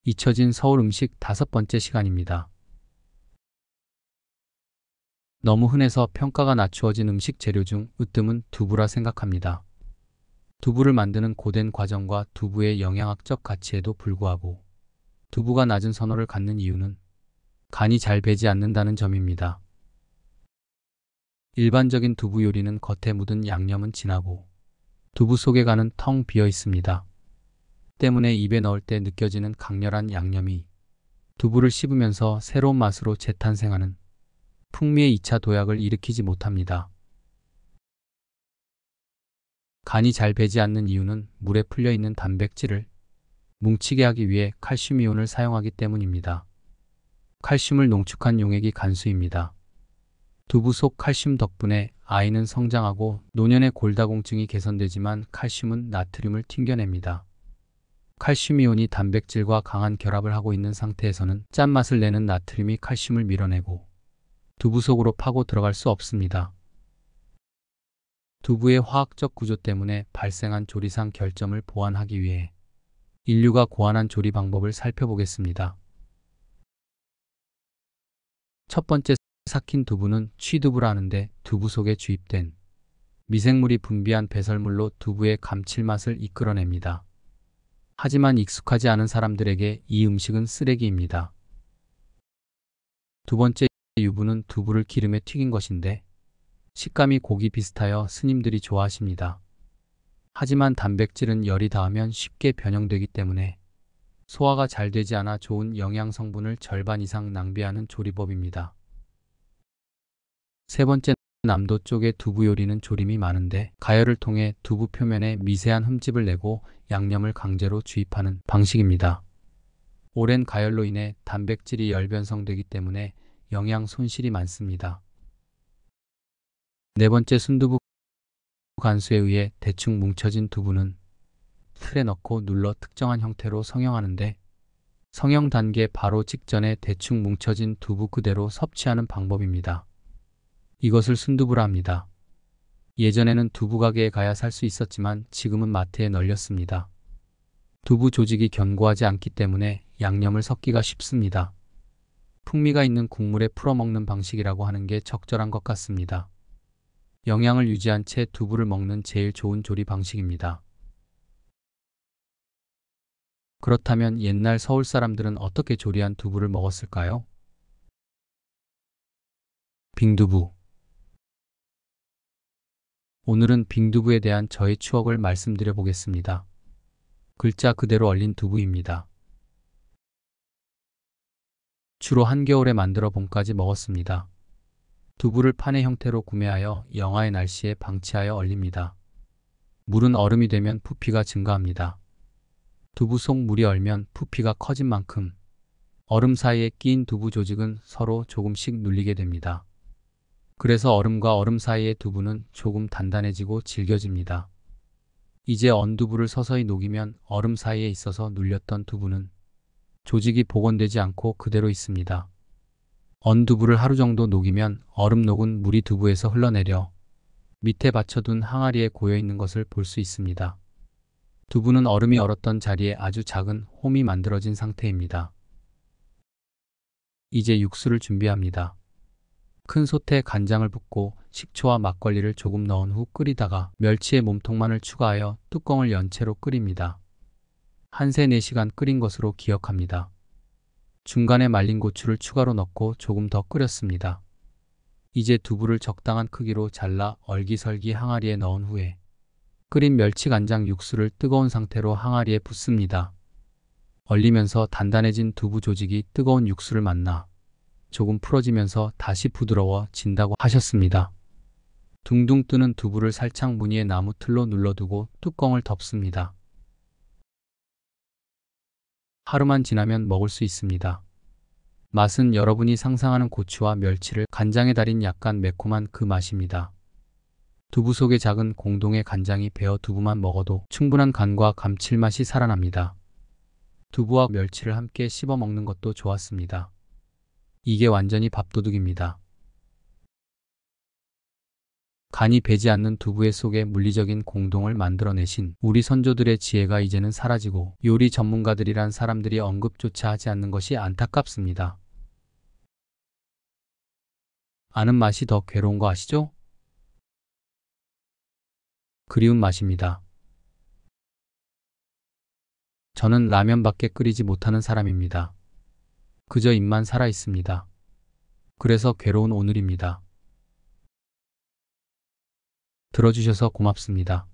잊혀진 서울 음식 5번째 시간입니다. 너무 흔해서 평가가 낮추어진 음식 재료 중 으뜸은 두부라 생각합니다. 두부를 만드는 고된 과정과 두부의 영양학적 가치에도 불구하고 두부가 낮은 선호를 갖는 이유는 간이 잘 배지 않는다는 점입니다. 일반적인 두부 요리는 겉에 묻은 양념은 진하고 두부 속의 간은 텅 비어 있습니다. 때문에 입에 넣을 때 느껴지는 강렬한 양념이 두부를 씹으면서 새로운 맛으로 재탄생하는 풍미의 2차 도약을 일으키지 못합니다. 간이 잘 배지 않는 이유는 물에 풀려 있는 단백질을 뭉치게 하기 위해 칼슘 이온을 사용하기 때문입니다. 칼슘을 농축한 용액이 간수입니다. 두부 속 칼슘 덕분에 아이는 성장하고 노년의 골다공증이 개선되지만 칼슘은 나트륨을 튕겨냅니다. 칼슘 이온이 단백질과 강한 결합을 하고 있는 상태에서는 짠맛을 내는 나트륨이 칼슘을 밀어내고 두부 속으로 파고 들어갈 수 없습니다. 두부의 화학적 구조 때문에 발생한 조리상 결점을 보완하기 위해 인류가 고안한 조리 방법을 살펴보겠습니다. 첫 번째, 삭힌 두부는 취두부라 하는데 두부 속에 주입된 미생물이 분비한 배설물로 두부의 감칠맛을 이끌어냅니다. 하지만 익숙하지 않은 사람들에게 이 음식은 쓰레기입니다. 두 번째, 유부는 두부를 기름에 튀긴 것인데 식감이 고기 비슷하여 스님들이 좋아하십니다. 하지만 단백질은 열이 닿으면 쉽게 변형되기 때문에 소화가 잘 되지 않아 좋은 영양 성분을 절반 이상 낭비하는 조리법입니다. 세 번째, 남도 쪽의 두부 요리는 조림이 많은데 가열을 통해 두부 표면에 미세한 흠집을 내고 양념을 강제로 주입하는 방식입니다. 오랜 가열로 인해 단백질이 열변성되기 때문에 영양 손실이 많습니다. 네 번째, 순두부 간수에 의해 대충 뭉쳐진 두부는 틀에 넣고 눌러 특정한 형태로 성형하는데 성형 단계 바로 직전에 대충 뭉쳐진 두부 그대로 섭취하는 방법입니다. 이것을 순두부라 합니다. 예전에는 두부 가게에 가야 살 수 있었지만 지금은 마트에 널렸습니다. 두부 조직이 견고하지 않기 때문에 양념을 섞기가 쉽습니다. 풍미가 있는 국물에 풀어 먹는 방식이라고 하는 게 적절한 것 같습니다. 영양을 유지한 채 두부를 먹는 제일 좋은 조리 방식입니다. 그렇다면 옛날 서울 사람들은 어떻게 조리한 두부를 먹었을까요? 빙두부. 오늘은 빙두부에 대한 저의 추억을 말씀드려 보겠습니다. 글자 그대로 얼린 두부입니다. 주로 한겨울에 만들어 봄까지 먹었습니다. 두부를 판의 형태로 구매하여 영하의 날씨에 방치하여 얼립니다. 물은 얼음이 되면 부피가 증가합니다. 두부 속 물이 얼면 부피가 커진 만큼 얼음 사이에 끼인 두부 조직은 서로 조금씩 눌리게 됩니다. 그래서 얼음과 얼음 사이의 두부는 조금 단단해지고 질겨집니다. 이제 언두부를 서서히 녹이면 얼음 사이에 있어서 눌렸던 두부는 조직이 복원되지 않고 그대로 있습니다. 언두부를 하루 정도 녹이면 얼음 녹은 물이 두부에서 흘러내려 밑에 받쳐둔 항아리에 고여있는 것을 볼 수 있습니다. 두부는 얼음이 얼었던 자리에 아주 작은 홈이 만들어진 상태입니다. 이제 육수를 준비합니다. 큰 솥에 간장을 붓고 식초와 막걸리를 조금 넣은 후 끓이다가 멸치의 몸통만을 추가하여 뚜껑을 연 채로 끓입니다. 한 3-4시간 끓인 것으로 기억합니다. 중간에 말린 고추를 추가로 넣고 조금 더 끓였습니다. 이제 두부를 적당한 크기로 잘라 얼기설기 항아리에 넣은 후에 끓인 멸치 간장 육수를 뜨거운 상태로 항아리에 붓습니다. 얼리면서 단단해진 두부 조직이 뜨거운 육수를 만나 조금 풀어지면서 다시 부드러워진다고 하셨습니다. 둥둥 뜨는 두부를 살짝 무늬의 나무 틀로 눌러두고 뚜껑을 덮습니다. 하루만 지나면 먹을 수 있습니다. 맛은 여러분이 상상하는 고추와 멸치를 간장에 달인 약간 매콤한 그 맛입니다. 두부 속의 작은 공동의 간장이 배어 두부만 먹어도 충분한 간과 감칠맛이 살아납니다. 두부와 멸치를 함께 씹어 먹는 것도 좋았습니다. 이게 완전히 밥도둑입니다. 간이 배지 않는 두부의 속에 물리적인 공동을 만들어내신 우리 선조들의 지혜가 이제는 사라지고 요리 전문가들이란 사람들이 언급조차 하지 않는 것이 안타깝습니다. 아는 맛이 더 괴로운 거 아시죠? 그리운 맛입니다. 저는 라면밖에 끓이지 못하는 사람입니다. 그저 입만 살아 있습니다. 그래서 괴로운 오늘입니다. 들어주셔서 고맙습니다.